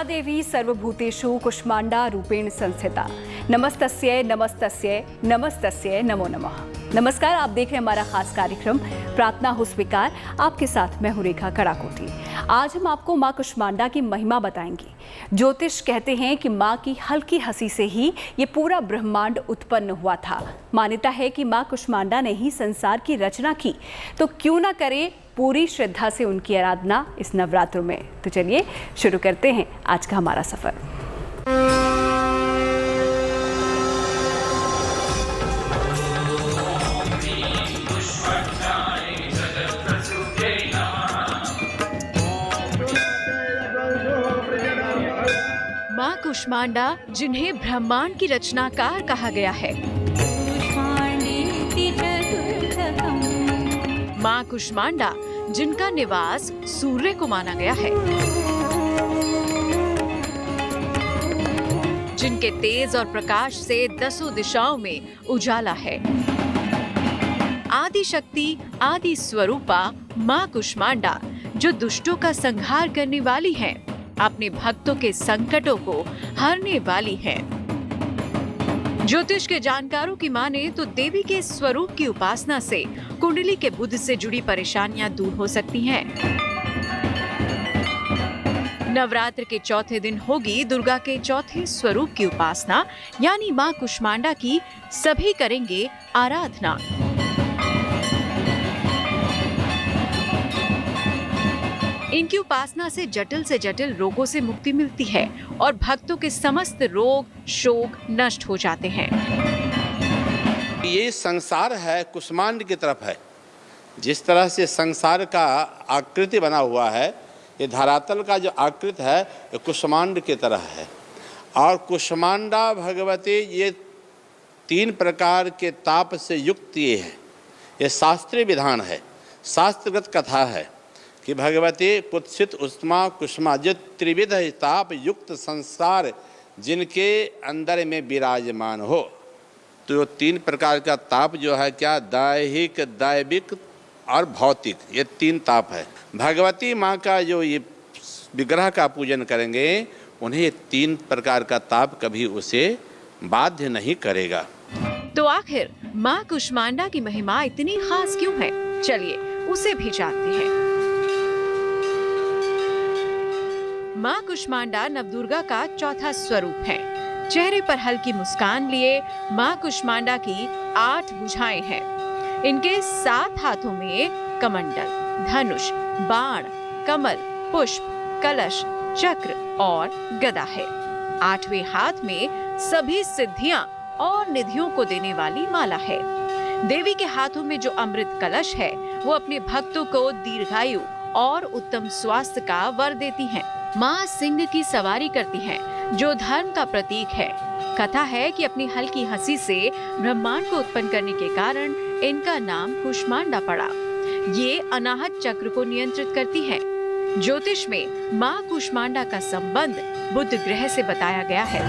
देवी सर्वभूतेषु कुष्मांडा रूपेण संस्थिता। नमस्तस्यै नमस्तस्यै नमस्तस्यै नमो नमः। नमस्कार, आप देख रहे हैं हमारा खास कार्यक्रम प्रार्थना हो स्वीकार। आपके साथ मैं हूं रेखा कड़ाकोटी। आज हम आपको मां कुष्मांडा की महिमा बताएंगे। ज्योतिष कहते हैं कि मां की हल्की हंसी से ही ये पूरा ब्रह्मांड उत्पन्न हुआ था। मान्यता है कि मां कुष्मांडा ने ही संसार की रचना की, तो क्यों ना करें पूरी श्रद्धा से उनकी आराधना इस नवरात्रों में। तो चलिए शुरू करते हैं आज का हमारा सफर। मां कुष्मांडा, जिन्हें ब्रह्मांड की रचनाकार कहा गया है। मां कुष्मांडा, जिनका निवास सूर्य को माना गया है, जिनके तेज और प्रकाश से दसों दिशाओं में उजाला है। आदि शक्ति, आदि स्वरूपा मां कुष्मांडा, जो दुष्टों का संहार करने वाली है, अपने भक्तों के संकटों को हरने वाली है। ज्योतिष के जानकारों की माने तो देवी के स्वरूप की उपासना से कुंडली के बुध से जुड़ी परेशानियां दूर हो सकती हैं। नवरात्र के चौथे दिन होगी दुर्गा के चौथे स्वरूप की उपासना, यानी मां कुष्मांडा की सभी करेंगे आराधना। इनकी उपासना से जटिल रोगों से मुक्ति मिलती है और भक्तों के समस्त रोग शोक नष्ट हो जाते हैं। ये संसार है कुष्मांड की तरफ है। जिस तरह से संसार का आकृति बना हुआ है, ये धरातल का जो आकृति है ये कुष्मांड की तरह है। और कुष्मांडा भगवती ये 3 प्रकार के ताप से युक्त ये है। ये शास्त्रीय विधान है, शास्त्रगत कथा है कि भगवती कुत्सित उष्मा कुष्मा, जो त्रिविध ताप युक्त संसार जिनके अंदर में विराजमान हो। तो 3 प्रकार का ताप जो है क्या, दैहिक, दैविक और भौतिक, ये 3 ताप है। भगवती माँ का जो ये विग्रह का पूजन करेंगे, उन्हें ये 3 प्रकार का ताप कभी उसे बाध्य नहीं करेगा। तो आखिर माँ कुष्मांडा की महिमा इतनी खास क्यों है, चलिए उसे भी जानते हैं। मां कुष्मांडा नवदुर्गा का चौथा स्वरूप है। चेहरे पर हल्की मुस्कान लिए मां कुष्मांडा की 8 भुजाएं हैं। इनके 7 हाथों में कमंडल, धनुष, बाण, कमल, पुष्प, कलश, चक्र और गदा है। 8वें हाथ में सभी सिद्धियां और निधियों को देने वाली माला है। देवी के हाथों में जो अमृत कलश है, वो अपने भक्तों को दीर्घायु और उत्तम स्वास्थ्य का वर देती हैं। माँ सिंह की सवारी करती हैं, जो धर्म का प्रतीक है। कथा है कि अपनी हल्की हंसी से ब्रह्मांड को उत्पन्न करने के कारण इनका नाम कुष्मांडा पड़ा। ये अनाहत चक्र को नियंत्रित करती हैं। ज्योतिष में माँ कुष्मांडा का संबंध बुध ग्रह से बताया गया है।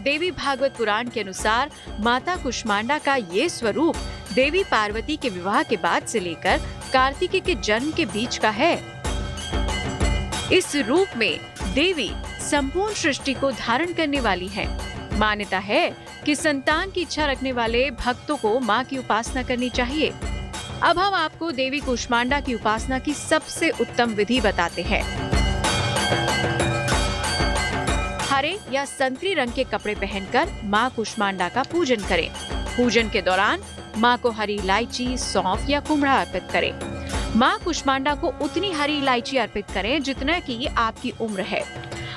देवी भागवत पुराण के अनुसार माता कुष्मांडा का ये स्वरूप देवी पार्वती के विवाह के बाद से लेकर कार्तिकेय के जन्म के बीच का है। इस रूप में देवी संपूर्ण सृष्टि को धारण करने वाली है। मान्यता है कि संतान की इच्छा रखने वाले भक्तों को मां की उपासना करनी चाहिए। अब हम आपको देवी कुष्मांडा की उपासना की सबसे उत्तम विधि बताते हैं। हरे या संतरी रंग के कपड़े पहनकर मां कुष्मांडा का पूजन करें। पूजन के दौरान मां को हरी इलायची, सौंफ या कुम्हड़ा अर्पित करें। मां कुष्मांडा को उतनी हरी इलायची अर्पित करें जितना कि आपकी उम्र है।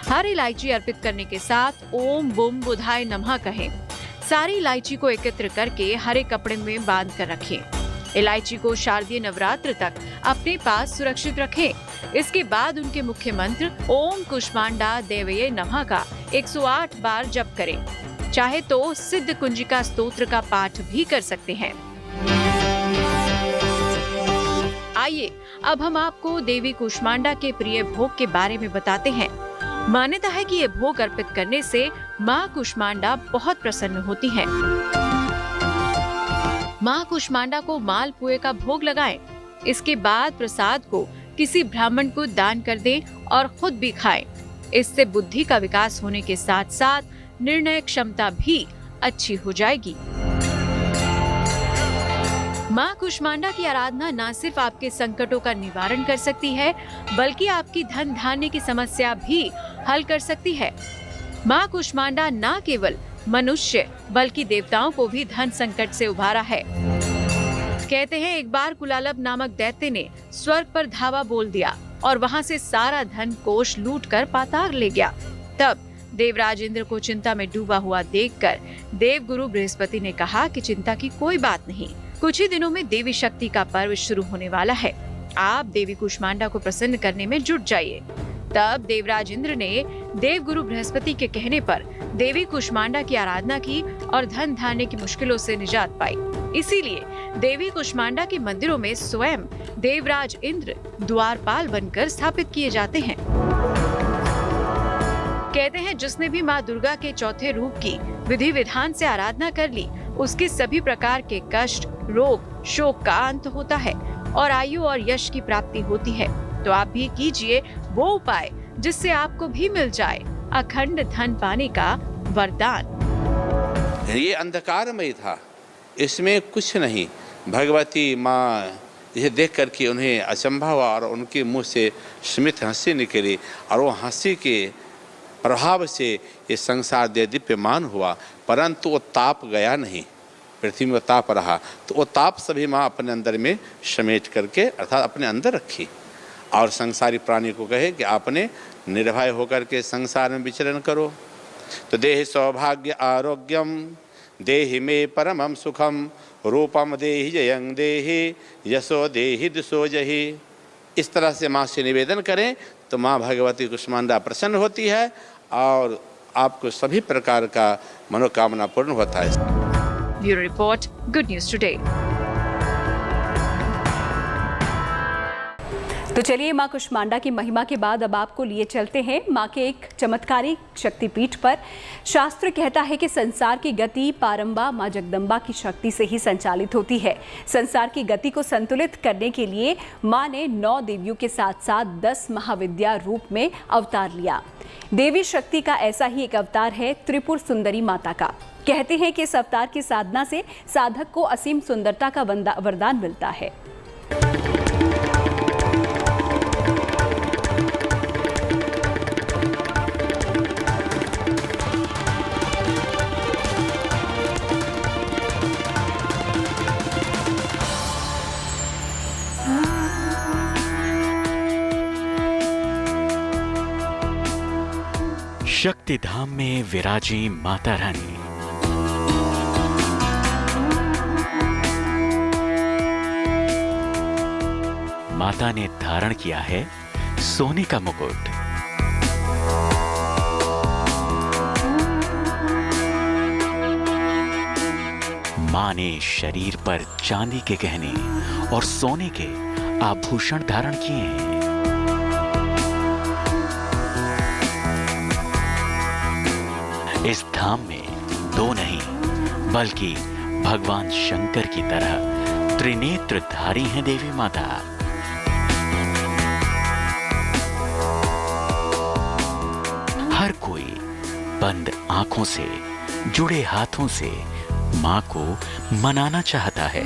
हरी इलायची अर्पित करने के साथ ओम बुम बुधाय नमः कहें। सारी इलायची को एकत्र करके हरे कपड़े में बांध कर रखें। इलायची को शारदीय नवरात्र तक अपने पास सुरक्षित रखें। इसके बाद उनके मुख्य मंत्र ओम कुष्मांडा देवये नमः का 108 बार जप करें। चाहे तो सिद्ध कुंजिका स्तोत्र का पाठ भी कर सकते हैं। आइए अब हम आपको देवी कुष्मांडा के प्रिय भोग के बारे में बताते हैं। मान्यता है कि ये भोग अर्पित करने से मां कुष्मांडा बहुत प्रसन्न होती हैं। मां कुष्मांडा को मालपुए का भोग लगाएं। इसके बाद प्रसाद को किसी ब्राह्मण को दान कर दें और खुद भी खाएं। इससे बुद्धि का विकास होने के साथ साथ निर्णय क्षमता भी अच्छी हो जाएगी। माँ कुष्मांडा की आराधना न सिर्फ आपके संकटों का निवारण कर सकती है, बल्कि आपकी धन धान्य की समस्या भी हल कर सकती है। माँ कुष्मांडा न केवल मनुष्य बल्कि देवताओं को भी धन संकट से उबारा है। कहते हैं एक बार कुलालब नामक दैत्य ने स्वर्ग पर धावा बोल दिया और वहाँ से सारा धन कोष लूटकर पाताल ले गया। तब देवराज इंद्र को चिंता में डूबा हुआ देखकर देवगुरु बृहस्पति ने कहा कि चिंता की कोई बात नहीं, कुछ ही दिनों में देवी शक्ति का पर्व शुरू होने वाला है, आप देवी कुष्मांडा को प्रसन्न करने में जुट जाइए। तब देवराज इंद्र ने देवगुरु बृहस्पति के कहने पर देवी कुष्मांडा की आराधना की और धन धान्य की मुश्किलों से निजात पाई। इसीलिए देवी कुष्मांडा के मंदिरों में स्वयं देवराज इंद्र द्वारपाल बनकर स्थापित किए जाते हैं। कहते हैं जिसने भी माँ दुर्गा के चौथे रूप की विधि विधान से आराधना कर ली, उसके सभी प्रकार के कष्ट, रोग, शोक का अंत होता है और आयु और यश की प्राप्ति होती है। तो आप भी कीजिए वो उपाय जिससे आपको भी मिल जाए अखंड धन पाने का वरदान। ये अंधकारमय था, इसमें कुछ नहीं। भगवती माँ यह देख करके उन्हें अचंभा हुआ और उनके मुंह से स्मित हंसी निकली और वो हंसी के प्रभाव से ये संसार दिव्यमान हुआ, परंतु वो ताप गया नहीं, पृथ्वी में ताप रहा। तो वो ताप सभी माँ अपने अंदर में समेट करके अर्थात अपने अंदर रखी और संसारी प्राणी को कहे कि आपने निर्भय होकर के संसार में विचरण करो। तो देहि सौभाग्य आरोग्यम देहि मे परमम सुखम रूपम देहि जयं देहि यशो देहि दिशो जहि। इस तरह से माँ से निवेदन करें तो माँ भगवती कुष्मांडा प्रसन्न होती है और आपको सभी प्रकार का मनोकामना पूर्ण होता है। Bureau report, good news today. तो चलिए माँ कुष्मांडा की महिमा के बाद अब आपको लिए चलते हैं माँ के एक चमत्कारी शक्तिपीठ पर। शास्त्र कहता है कि संसार की गति पारंबा माँ जगदम्बा की शक्ति से ही संचालित होती है। संसार की गति को संतुलित करने के लिए माँ ने 9 देवियों के साथ साथ 10 महाविद्या रूप में अवतार लिया। देवी शक्ति का ऐसा ही एक अवतार है त्रिपुर सुंदरी माता का। कहते हैं कि इस अवतार की साधना से साधक को असीम सुंदरता का वरदान मिलता है। शक्ति धाम में विराजी माता रानी। माता ने धारण किया है सोने का मुकुट। मां ने शरीर पर चांदी के गहने और सोने के आभूषण धारण किए हैं। इस धाम में 2 नहीं बल्कि भगवान शंकर की तरह त्रिनेत्रधारी हैं देवी माता। हर कोई बंद आंखों से, जुड़े हाथों से मां को मनाना चाहता है।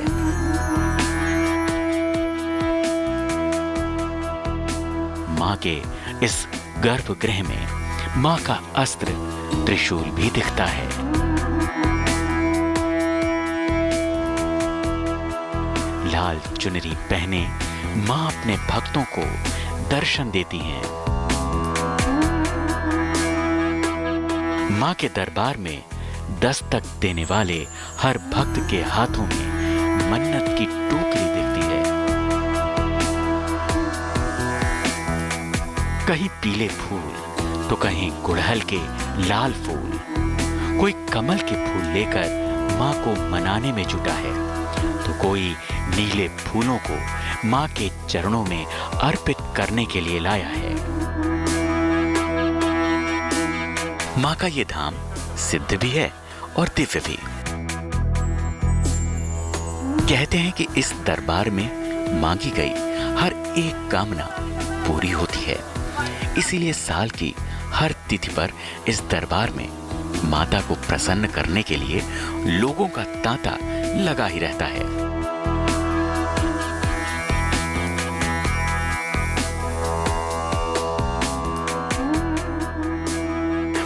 मां के इस गर्भगृह में मां का अस्त्र त्रिशूल भी दिखता है। लाल चुनरी पहने मां अपने भक्तों को दर्शन देती हैं। मां के दरबार में दस्तक देने वाले हर भक्त के हाथों में मन्नत की टोकरी दिखती है। कहीं पीले फूल तो कहीं गुड़हल के लाल फूल, कोई कमल के फूल लेकर मां को मनाने में जुटा है तो कोई नीले फूलों को मां के चरणों में अर्पित करने के लिए लाया है। मां का ये धाम सिद्ध भी है और दिव्य भी। कहते हैं कि इस दरबार में मांगी गई हर एक कामना पूरी होती है। इसीलिए साल की हर तिथि पर इस दरबार में माता को प्रसन्न करने के लिए लोगों का तांता लगा ही रहता है।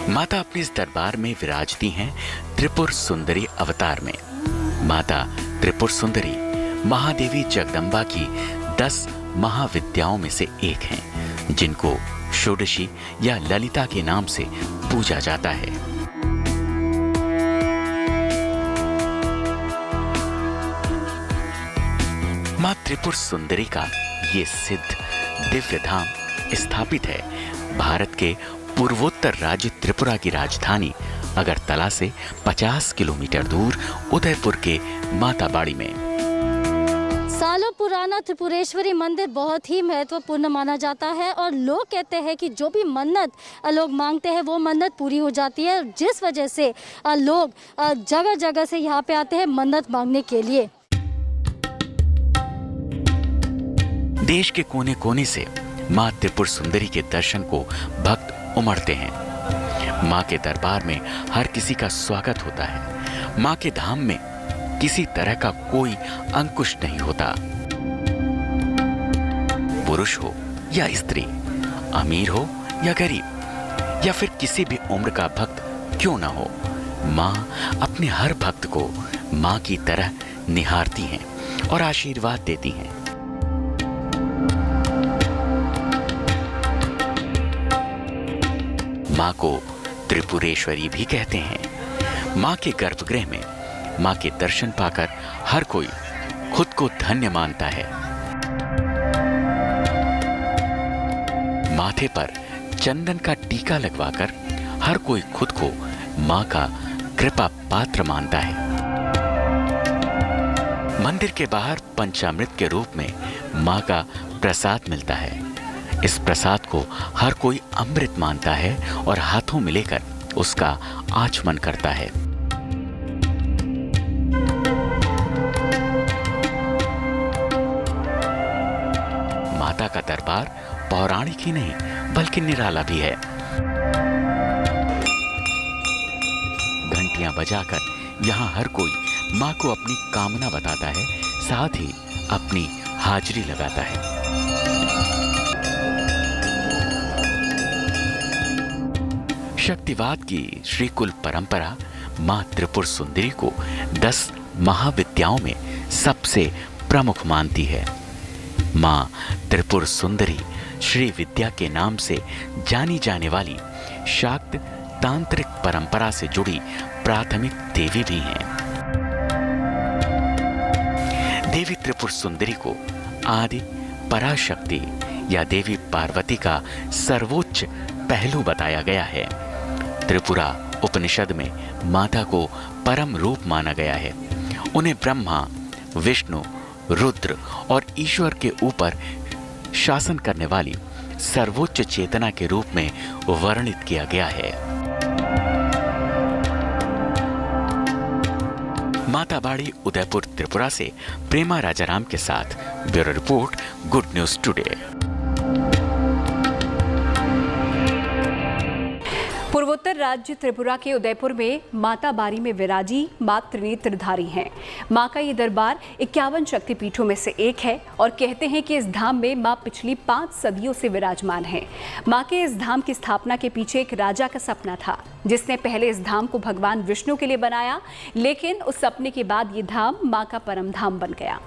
माता अपने इस दरबार में विराजती हैं त्रिपुर सुंदरी अवतार में। माता त्रिपुर सुंदरी महादेवी जगदम्बा की 10 महाविद्याओं में से एक हैं, जिनको षोडशी या ललिता के नाम से पूजा जाता है। मां त्रिपुर सुंदरी का ये सिद्ध दिव्य धाम स्थापित है भारत के पूर्वोत्तर राज्य त्रिपुरा की राजधानी अगरतला से 50 किलोमीटर दूर उदयपुर के माताबाड़ी में। सालों पुराना त्रिपुरेश्वरी मंदिर बहुत ही महत्वपूर्ण माना जाता है और लोग कहते हैं कि जो भी मन्नत लोग मांगते हैं वो मन्नत पूरी हो जाती है, जिस वजह से लोग जगह जगह से यहाँ पे आते हैं मन्नत मांगने के लिए। देश के कोने कोने से मां त्रिपुर सुंदरी के दर्शन को भक्त उमड़ते हैं। मां के दरबार में हर किसी का स्वागत होता है। मां के धाम में किसी तरह का कोई अंकुश नहीं होता। पुरुष हो या स्त्री, अमीर हो या गरीब, या फिर किसी भी उम्र का भक्त क्यों ना हो, मां अपने हर भक्त को मां की तरह निहारती हैं और आशीर्वाद देती हैं। मां को त्रिपुरेश्वरी भी कहते हैं। मां के गर्भगृह में मां के दर्शन पाकर हर कोई खुद को धन्य मानता है। माथे पर चंदन का टीका लगवाकर हर कोई खुद को मां का कृपा पात्र मानता है। मंदिर के बाहर पंचामृत के रूप में मां का प्रसाद मिलता है। इस प्रसाद को हर कोई अमृत मानता है और हाथों में लेकर उसका आचमन करता है। माता का दरबार पौराणिक ही नहीं बल्कि निराला भी है। घंटियां बजाकर यहाँ हर कोई मां को अपनी कामना बताता है, साथ ही अपनी हाजिरी लगाता है। शक्तिवाद की श्रीकुल परंपरा मां त्रिपुर सुंदरी को 10 महाविद्याओं में सबसे प्रमुख मानती है। मां त्रिपुर सुंदरी श्री विद्या के नाम से जानी जाने वाली शाक्त तांत्रिक परंपरा से जुड़ी प्राथमिक देवी भी हैं। देवी त्रिपुर सुंदरी को आदि पराशक्ति या देवी पार्वती का सर्वोच्च पहलू बताया गया है। त्रिपुरा उपनिषद में माता को परम रूप माना गया है। उन्हें ब्रह्मा, विष्णु, रुद्र और ईश्वर के ऊपर शासन करने वाली सर्वोच्च चेतना के रूप में वर्णित किया गया है। माताबाड़ी उदयपुर त्रिपुरा से प्रेमा राजाराम के साथ bureau report, good news today. पूर्वोत्तर राज्य त्रिपुरा के उदयपुर में माताबाड़ी में विराजी मां त्रिनेत्रधारी हैं। मां का ये दरबार 51 शक्तिपीठों में से एक है और कहते हैं कि इस धाम में मां पिछली 5 सदियों से विराजमान है। मां के इस धाम की स्थापना के पीछे एक राजा का सपना था, जिसने पहले इस धाम को भगवान विष्णु के लिए बनाया, लेकिन उस सपने के बाद ये धाम मां का परम धाम बन गया।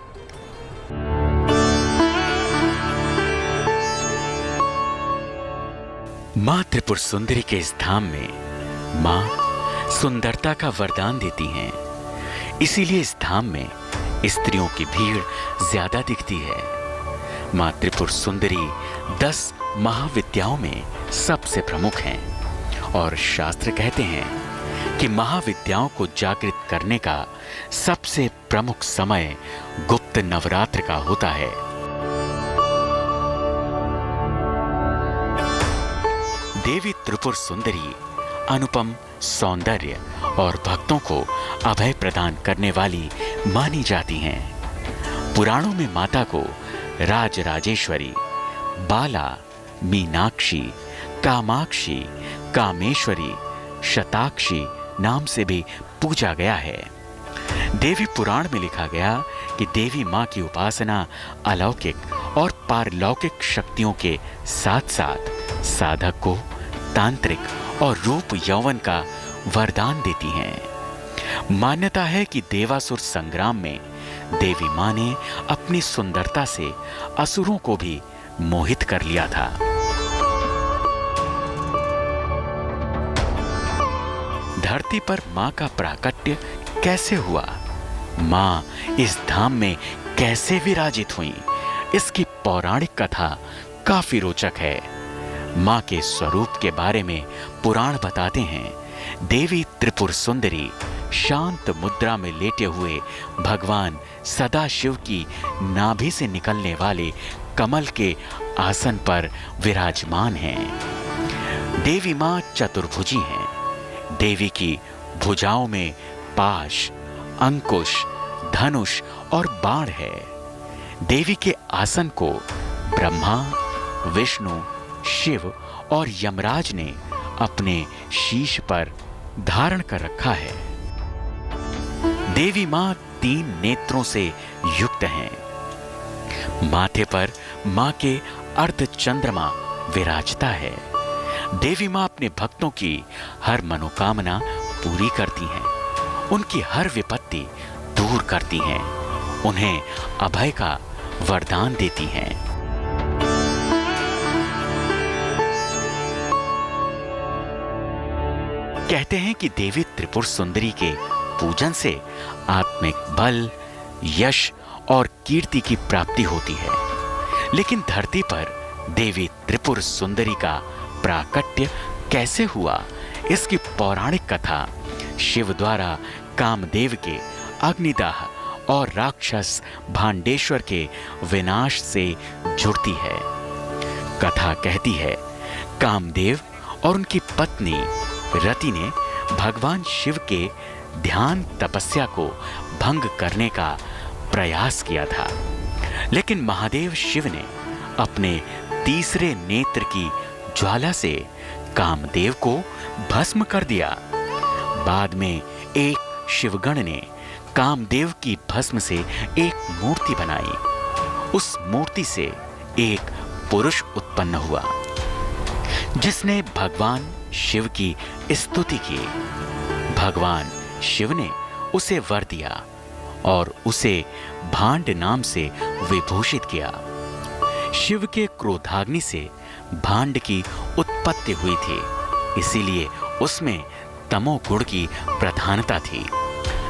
मां त्रिपुर सुंदरी के इस धाम में मां सुंदरता का वरदान देती हैं। इसीलिए इस धाम में स्त्रियों की भीड़ ज्यादा दिखती है। मां त्रिपुर सुंदरी 10 महाविद्याओं में सबसे प्रमुख हैं और शास्त्र कहते हैं कि महाविद्याओं को जागृत करने का सबसे प्रमुख समय गुप्त नवरात्र का होता है। देवी त्रिपुर सुंदरी अनुपम सौंदर्य और भक्तों को अभय प्रदान करने वाली मानी जाती हैं। पुराणों में माता को राजराजेश्वरी, बाला, मीनाक्षी, कामाक्षी, कामेश्वरी, शताक्षी नाम से भी पूजा गया है। देवी पुराण में लिखा गया कि देवी मां की उपासना अलौकिक और पारलौकिक शक्तियों के साथ साथ साधक को तांत्रिक और रूप यौवन का वरदान देती हैं। मान्यता है कि देवासुर संग्राम में देवी मां ने अपनी सुंदरता से असुरों को भी मोहित कर लिया था। धरती पर मां का प्राकट्य कैसे हुआ, मां इस धाम में कैसे विराजित हुई, इसकी पौराणिक कथा काफी रोचक है। मां के स्वरूप के बारे में पुराण बताते हैं, देवी त्रिपुर सुंदरी शांत मुद्रा में लेटे हुए भगवान सदाशिव की नाभि से निकलने वाले कमल के आसन पर विराजमान हैं। देवी मां चतुर्भुजी हैं। देवी की भुजाओं में पाश, अंकुश, धनुष और बाण है। देवी के आसन को ब्रह्मा, विष्णु, शिव और यमराज ने अपने शीश पर धारण कर रखा है। देवी मां 3 नेत्रों से युक्त हैं। माथे पर मां के अर्ध चंद्रमा विराजता है। देवी मां अपने भक्तों की हर मनोकामना पूरी करती हैं, उनकी हर विपत्ति दूर करती हैं, उन्हें अभय का वरदान देती हैं। कहते हैं कि देवी त्रिपुर सुंदरी के पूजन से आत्मिक बल, यश और कीर्ति की प्राप्ति होती है। लेकिन धरती पर देवी त्रिपुर सुंदरी का प्राकट्य कैसे हुआ, इसकी पौराणिक कथा शिव द्वारा कामदेव के अग्निदाह और राक्षस भांडेश्वर के विनाश से जुड़ती है। कथा कहती है, कामदेव और उनकी पत्नी रति ने भगवान शिव के ध्यान तपस्या को भंग करने का प्रयास किया था, लेकिन महादेव शिव ने अपने तीसरे नेत्र की ज्वाला से कामदेव को भस्म कर दिया। बाद में एक शिवगण ने कामदेव की भस्म से एक मूर्ति बनाई। उस मूर्ति से एक पुरुष उत्पन्न हुआ, जिसने भगवान शिव की स्तुति की। भगवान शिव ने उसे वर दिया और उसे भांड नाम से विभूषित किया। शिव के क्रोधाग्नि से भांड की उत्पत्ति हुई थी, इसीलिए उसमें तमोगुण की प्रधानता थी।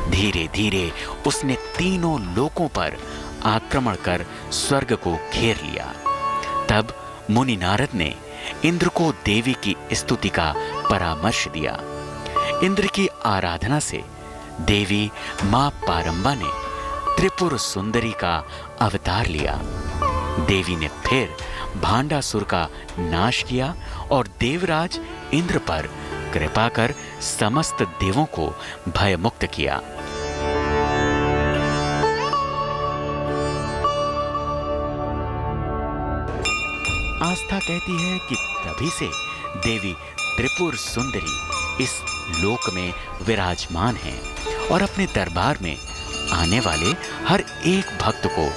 धीरे धीरे उसने तीनों लोकों पर आक्रमण कर स्वर्ग को घेर लिया। तब मुनि नारद ने इंद्र को देवी की स्तुति का परामर्श दिया। इंद्र की आराधना से देवी मां पारंबा ने त्रिपुर सुंदरी का अवतार लिया। देवी ने फिर भांडासुर का नाश किया और देवराज इंद्र पर कृपा कर समस्त देवों को भयमुक्त किया। आस्था कहती है कि तभी से देवी त्रिपुर सुंदरी इस लोक में विराजमान है और अपने दरबार में आने वाले हर एक भक्त को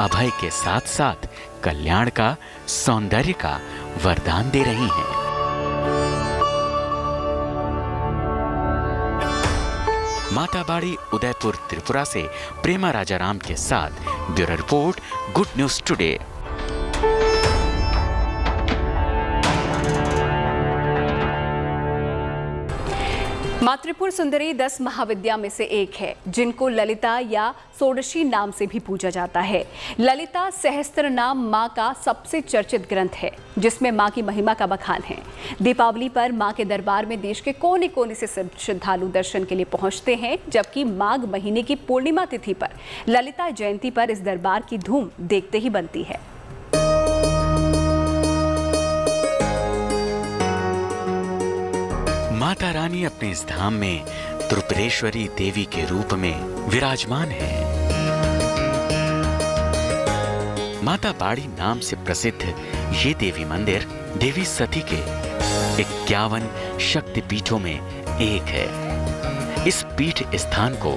अभय के साथ साथ कल्याण का, सौंदर्य का वरदान दे रही हैं। माता बाड़ी उदयपुर त्रिपुरा से प्रेमा राजाराम के साथ bureau report, good news today. मां त्रिपुर सुंदरी 10 महाविद्या में से एक है, जिनको ललिता या षोडशी नाम से भी पूजा जाता है। ललिता सहस्त्र नाम मां का सबसे चर्चित ग्रंथ है, जिसमें मां की महिमा का बखान है। दीपावली पर मां के दरबार में देश के कोने कोने से श्रद्धालु दर्शन के लिए पहुंचते हैं, जबकि माघ महीने की पूर्णिमा तिथि पर ललिता जयंती पर इस दरबार की धूम देखते ही बनती है। माता रानी अपने इस धाम में त्रिपुरेश्वरी देवी के रूप में विराजमान है। माता बाड़ी नाम से प्रसिद्ध ये देवी मंदिर देवी सती के 51 शक्तिपीठों में एक है। इस पीठ स्थान को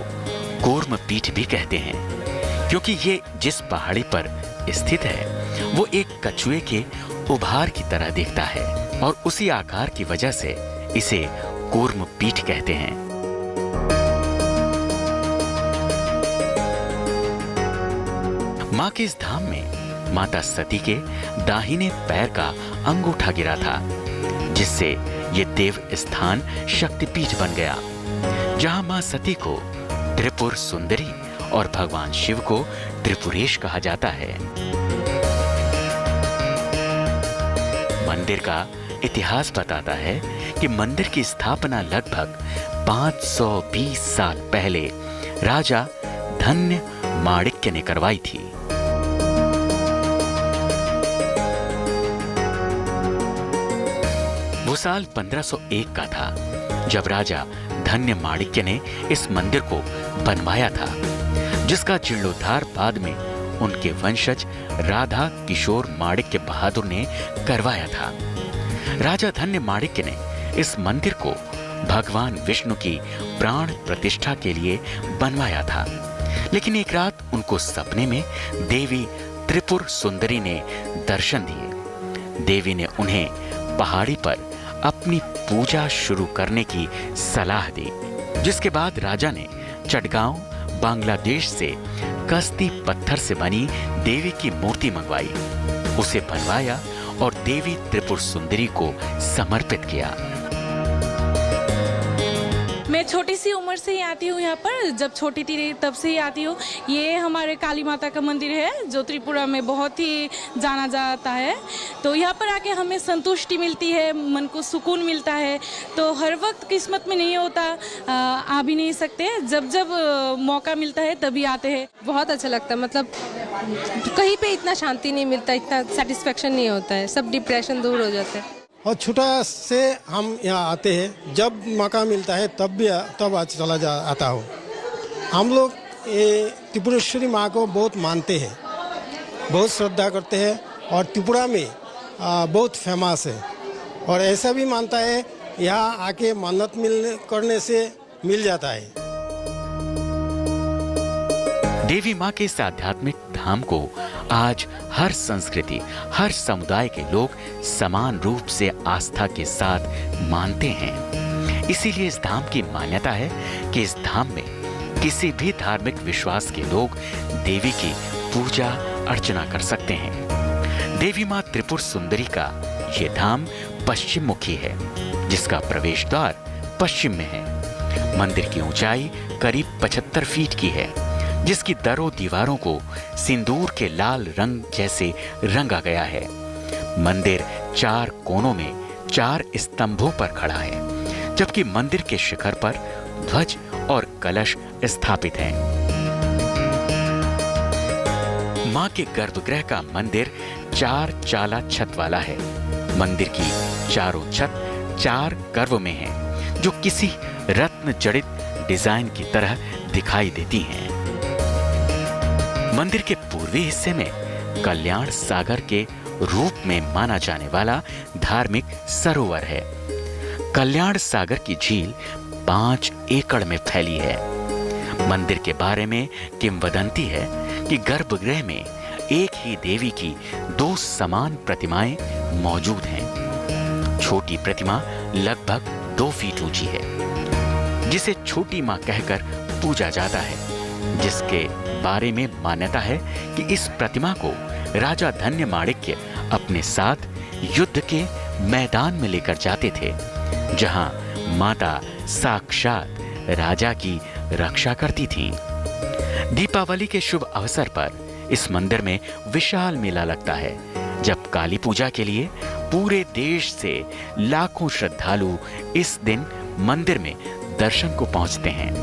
कूर्म पीठ भी कहते हैं, क्योंकि ये जिस पहाड़ी पर स्थित है वो एक कछुए के उभार की तरह दिखता है और उसी आकार की वजह से इसे कूर्म पीठ कहते हैं। मां के इस धाम में माता सती के दाहिने पैर का अंगूठा गिरा था, जिससे ये देव स्थान शक्तिपीठ बन गया, जहां मां सती को त्रिपुर सुंदरी और भगवान शिव को त्रिपुरेश कहा जाता है। मंदिर का इतिहास बताता है कि मंदिर की स्थापना लगभग 520 साल पहले राजा धन्य माणिक्य ने करवाई थी। वो साल 1501 का था जब राजा धन्य माणिक्य ने इस मंदिर को बनवाया था, जिसका जीर्णोद्धार बाद में उनके वंशज राधा किशोर माणिक्य बहादुर ने करवाया था। राजा धन्य माणिक्य ने इस मंदिर को भगवान विष्णु की प्राण प्रतिष्ठा के लिए बनवाया था, लेकिन एक रात उनको सपने में देवी त्रिपुर सुंदरी ने दर्शन दिए। देवी ने उन्हें पहाड़ी पर अपनी पूजा शुरू करने की सलाह दी, जिसके बाद राजा ने चटगांव बांग्लादेश से कस्ती पत्थर से बनी देवी की मूर्ति मंगवाई, उसे बनवाया और देवी त्रिपुर सुंदरी को समर्पित किया। मैं छोटी सी उम्र से ही आती हूँ यहाँ पर, जब छोटी थी तब से ही आती हूँ। ये हमारे काली माता का मंदिर है जो त्रिपुरा में बहुत ही जाना जाता है। तो यहाँ पर आके हमें संतुष्टि मिलती है, मन को सुकून मिलता है। तो हर वक्त किस्मत में नहीं होता, आ भी नहीं सकते, जब जब मौका मिलता है तभी आते हैं। बहुत अच्छा लगता है, मतलब कहीं पे इतना शांति नहीं मिलता, इतना सेटिस्फेक्शन नहीं होता है, सब डिप्रेशन दूर हो जाता है। और छोटा से हम यहाँ आते हैं, जब मौका मिलता है तब आज आता हूँ। हम लोग ये त्रिपुरेश्वरी माँ को बहुत मानते हैं, बहुत श्रद्धा करते हैं और त्रिपुरा में बहुत फेमस है। और ऐसा भी मानता है यहाँ आके मन्नत करने से मिल जाता है। देवी माँ के इस आध्यात्मिक धाम को आज हर संस्कृति, हर समुदाय के लोग समान रूप से आस्था के साथ मानते हैं। इसीलिए इस धाम की मान्यता है कि इस धाम में किसी भी धार्मिक विश्वास के लोग देवी की पूजा अर्चना कर सकते हैं। देवी माँ त्रिपुर सुंदरी का ये धाम पश्चिम मुखी है, जिसका प्रवेश द्वार पश्चिम में है। मंदिर की ऊंचाई करीब 75 फीट की है, जिसकी दरों दीवारों को सिंदूर के लाल रंग जैसे रंगा गया है। मंदिर 4 कोनों में 4 स्तंभों पर खड़ा है, जबकि मंदिर के शिखर पर ध्वज और कलश स्थापित हैं। मां के गर्भगृह का मंदिर 4 चाला छत वाला है। मंदिर की चारों छत 4 कर्व में हैं, जो किसी रत्न जड़ित डिजाइन की तरह दिखाई देती हैं। मंदिर के पूर्वी हिस्से में कल्याण सागर के रूप में माना जाने वाला धार्मिक सरोवर है। कल्याण सागर की झील 5 एकड़ में फैली है। मंदिर के बारे में किंवदंती है कि गर्भगृह में एक ही देवी की 2 समान प्रतिमाएं मौजूद हैं। छोटी प्रतिमा लगभग 2 फीट ऊंची है, जिसे छोटी मां कहकर पूजा जाता है, जिसके बारे में मान्यता है कि इस प्रतिमा को राजा धन्य माणिक्य अपने साथ युद्ध के मैदान में लेकर जाते थे, जहां माता साक्षात राजा की रक्षा करती थी। दीपावली के शुभ अवसर पर इस मंदिर में विशाल मेला लगता है, जब काली पूजा के लिए पूरे देश से लाखों श्रद्धालु इस दिन मंदिर में दर्शन को पहुंचते हैं।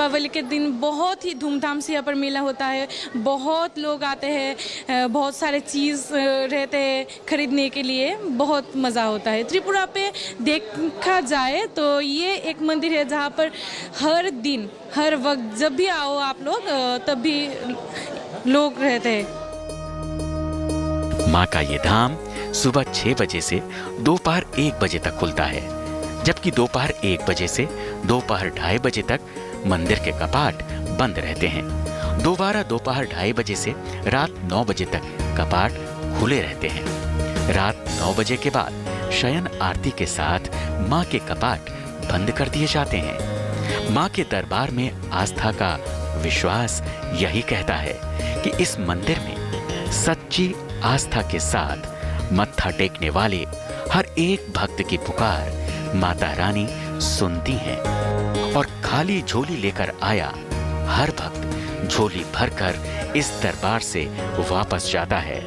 दीपावली के दिन बहुत ही धूमधाम से यहाँ पर मेला होता है। बहुत लोग आते हैं, बहुत सारे चीज़ रहते हैं खरीदने के लिए, बहुत मज़ा होता है। त्रिपुरा पे देखा जाए तो ये एक मंदिर है जहाँ पर हर दिन हर वक्त जब भी आओ आप लोग तब भी लोग रहते हैं। माँ का ये धाम सुबह 6 बजे से दोपहर 1 बजे तक खुलता है, जबकि दोपहर 1 बजे से दोपहर 2:30 बजे तक मंदिर के कपाट बंद रहते हैं। दोबारा दोपहर 2:30 बजे से रात 9 बजे तक कपाट खुले रहते हैं। रात 9 बजे के बाद शयन आरती के साथ माँ के कपाट बंद कर दिए जाते हैं। माँ के दरबार में आस्था का विश्वास यही कहता है कि इस मंदिर में सच्ची आस्था के साथ मत्था टेकने वाले हर एक भक्त की पुकार माता रानी सुनती हैं और खाली झोली लेकर आया हर भक्त झोली भरकर इस दरबार से वापस जाता है।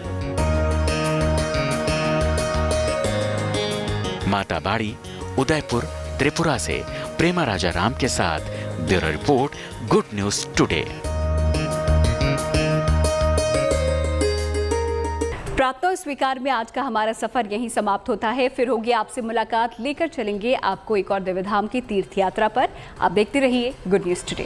माता बाड़ी, उदयपुर, त्रिपुरा से प्रेमा राजा राम के साथ bureau report, good news today. प्रातः स्वीकार में आज का हमारा सफर यहीं समाप्त होता है। फिर होगी आपसे मुलाकात, लेकर चलेंगे आपको एक और दिव्यधाम की तीर्थ यात्रा पर। आप देखते रहिए गुड न्यूज टुडे।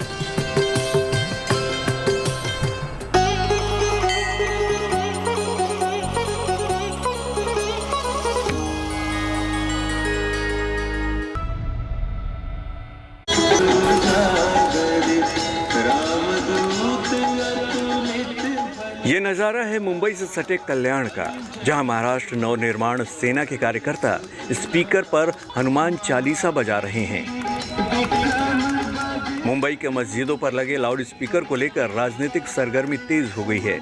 ये नज़ारा है मुंबई से सटे कल्याण का, जहां महाराष्ट्र नवनिर्माण सेना के कार्यकर्ता स्पीकर पर हनुमान चालीसा बजा रहे हैं। मुंबई के मस्जिदों पर लगे लाउड स्पीकर को लेकर राजनीतिक सरगर्मी तेज हो गई है।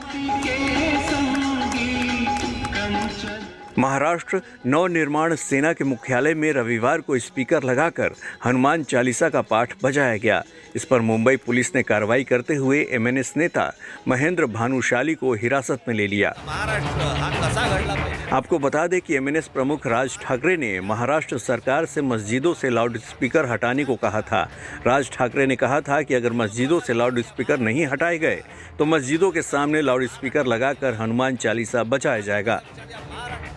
महाराष्ट्र नवनिर्माण सेना के मुख्यालय में रविवार को स्पीकर लगाकर हनुमान चालीसा का पाठ बजाया गया। इस पर मुंबई पुलिस ने कार्रवाई करते हुए एमएनएस नेता महेंद्र भानुशाली को हिरासत में ले लिया। आपको बता दें कि एमएनएस प्रमुख राज ठाकरे ने महाराष्ट्र सरकार से मस्जिदों से लाउड स्पीकर हटाने को कहा था। राज ठाकरे ने कहा था कि अगर मस्जिदों से लाउड स्पीकर नहीं हटाए गए तो मस्जिदों के सामने लाउड स्पीकर लगाकर हनुमान चालीसा बजाया जाएगा।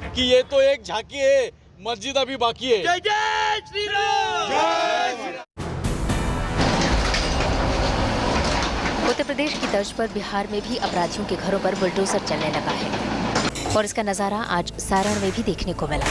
कि ये तो एक झांकी है, मस्जिद अभी बाकी है। जय जय श्री राम। उत्तर प्रदेश की तर्ज पर बिहार में भी अपराधियों के घरों पर बुलडोजर चलने लगा है और इसका नजारा आज सारण में भी देखने को मिला।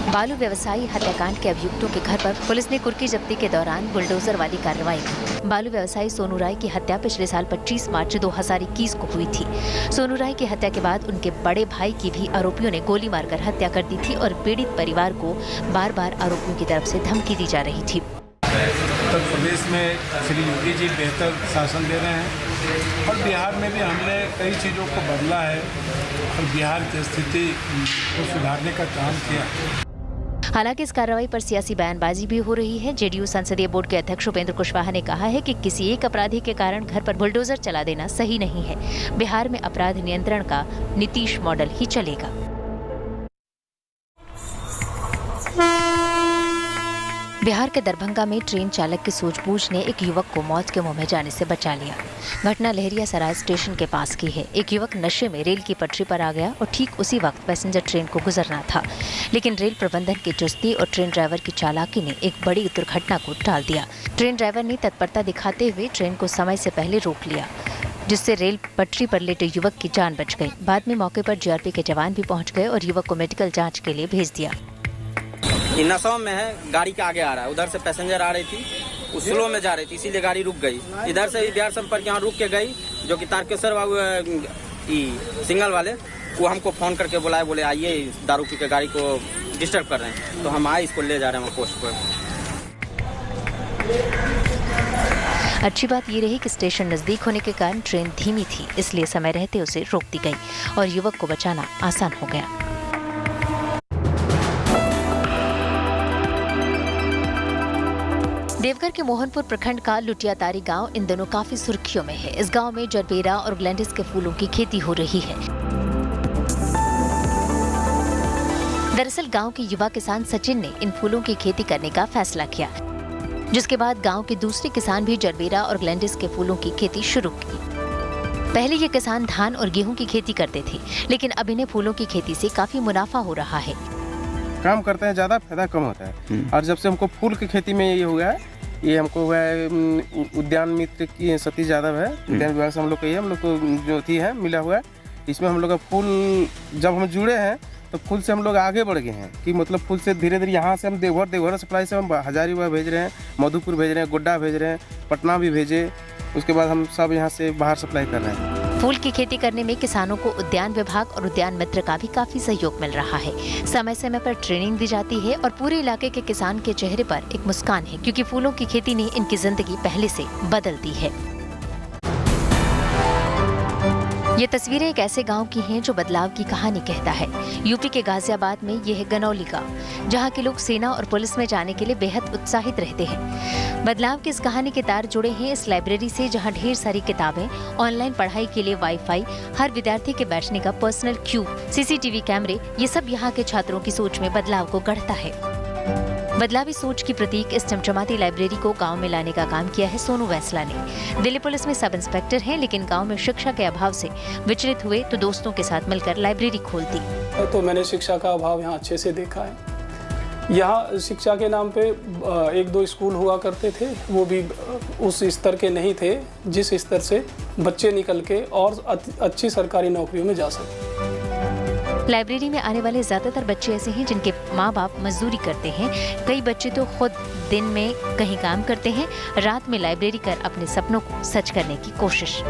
बालू व्यवसायी हत्याकांड के अभियुक्तों के घर पर पुलिस ने कुर्की जब्ती के दौरान बुलडोजर वाली कार्रवाई की। बालू व्यवसायी सोनू राय की हत्या पिछले साल 25 मार्च 2021 को हुई थी। सोनू राय की हत्या के बाद उनके बड़े भाई की भी आरोपियों ने गोली मारकर हत्या कर दी थी और पीड़ित परिवार को बार बार आरोपियों की तरफ से धमकी दी जा रही थी। उत्तर प्रदेश में श्री योगी जी बेहतर शासन दे रहे हैं और बिहार में भी हमने कई चीज़ों को बदला है और बिहार की स्थिति को सुधारने का काम किया। हालांकि इस कार्रवाई पर सियासी बयानबाजी भी हो रही है। जेडीयू संसदीय बोर्ड के अध्यक्ष उपेंद्र कुशवाहा ने कहा है कि किसी एक अपराधी के कारण घर पर बुलडोजर चला देना सही नहीं है। बिहार में अपराध नियंत्रण का नीतीश मॉडल ही चलेगा। बिहार के दरभंगा में ट्रेन चालक की सूझबूझ ने एक युवक को मौत के मुंह में जाने से बचा लिया। घटना लहरिया सराय स्टेशन के पास की है। एक युवक नशे में रेल की पटरी पर आ गया और ठीक उसी वक्त पैसेंजर ट्रेन को गुजरना था, लेकिन रेल प्रबंधन की चुस्ती और ट्रेन ड्राइवर की चालाकी ने एक बड़ी दुर्घटना को टाल दिया। ट्रेन ड्राइवर ने तत्परता दिखाते हुए ट्रेन को समय से पहले रोक लिया, जिससे रेल पटरी पर लेटे युवक की जान बच गई। बाद में मौके पर जीआरपी के जवान भी पहुंच गए और युवक को मेडिकल जाँच के लिए भेज दिया। नशा में है, गाड़ी के आगे आ रहा है, उधर से पैसेंजर आ रही थी, उस स्लो में जा रही थी, इसीलिए गाड़ी रुक गई। इधर से बिहार संपर्क यहाँ रुक के गई, जो कि तारकेश्वर बाबू सिंगल वाले वो हमको फोन करके बुलाए, बोले आइए दारू पी के गाड़ी को डिस्टर्ब कर रहे हैं, तो हम आए, इसको ले जा रहे हैं पोस्ट पर। अच्छी बात ये रही कि स्टेशन नजदीक होने के कारण ट्रेन धीमी थी, इसलिए समय रहते उसे रोक दी गई और युवक को बचाना आसान हो गया। देवघर के मोहनपुर प्रखंड का लुटियातारी गांव इन दिनों काफी सुर्खियों में है। इस गांव में जरबेरा और ग्लैंडिस के फूलों की खेती हो रही है। दरअसल गांव के युवा किसान सचिन ने इन फूलों की खेती करने का फैसला किया। जिसके बाद गांव के दूसरे किसान भी जरबेरा और ग्लेंडिस के फूलों की खेती शुरू की। पहले ये किसान धान और गेहूं की खेती करते थे, लेकिन अब इन्हें फूलों की खेती से काफी मुनाफा हो रहा है। काम करते हैं ज़्यादा, फायदा कम होता है। और जब से हमको फूल की खेती में ये हो गया है, ये हमको हुआ है उद्यान मित्र की सतीश यादव है, उद्यान विभाग से हम लोग का ये हम लोग को जो थी है मिला हुआ है। इसमें हम लोग का फूल जब हम जुड़े हैं तो फूल से हम लोग आगे बढ़ गए हैं कि मतलब फूल से धीरे धीरे यहाँ से हम देवघर सप्लाई से हम हजारीबाग भेज रहे हैं, मधुपुर भेज रहे हैं, गोड्डा भेज रहे हैं, पटना भी भेजे। उसके बाद हम सब यहाँ से बाहर सप्लाई कर रहे हैं। फूल की खेती करने में किसानों को उद्यान विभाग और उद्यान मित्र का भी काफी सहयोग मिल रहा है। समय समय पर ट्रेनिंग दी जाती है और पूरे इलाके के किसान के चेहरे पर एक मुस्कान है, क्योंकि फूलों की खेती ने इनकी जिंदगी पहले से बदल दी है। ये तस्वीरें एक ऐसे गांव की हैं जो बदलाव की कहानी कहता है। यूपी के गाजियाबाद में यह है गनौली गांव, जहां के लोग सेना और पुलिस में जाने के लिए बेहद उत्साहित रहते हैं। बदलाव की इस कहानी के तार जुड़े हैं इस लाइब्रेरी से, जहां ढेर सारी किताबें, ऑनलाइन पढ़ाई के लिए वाईफाई, हर विद्यार्थी के बैठने का पर्सनल क्यूब, सीसीटीवी कैमरे, ये सब यहाँ के छात्रों की सोच में बदलाव को गढ़ता है। बदलावी सोच की प्रतीक इस चमचमाती लाइब्रेरी को गांव में लाने का काम किया है सोनू वैसला ने। दिल्ली पुलिस में सब इंस्पेक्टर हैं, लेकिन गांव में शिक्षा के अभाव से विचलित हुए तो दोस्तों के साथ मिलकर लाइब्रेरी खोल दी। तो मैंने शिक्षा का अभाव यहाँ अच्छे से देखा है। यहाँ शिक्षा के नाम पे 1-2 स्कूल हुआ करते थे, वो भी उस स्तर के नहीं थे जिस स्तर से बच्चे निकल के और अच्छी सरकारी नौकरियों में जा सके। लाइब्रेरी में आने वाले ज्यादातर बच्चे ऐसे हैं जिनके माँ बाप मजदूरी करते हैं। कई बच्चे तो खुद दिन में कहीं काम करते हैं, रात में लाइब्रेरी कर अपने सपनों को सच करने की कोशिश।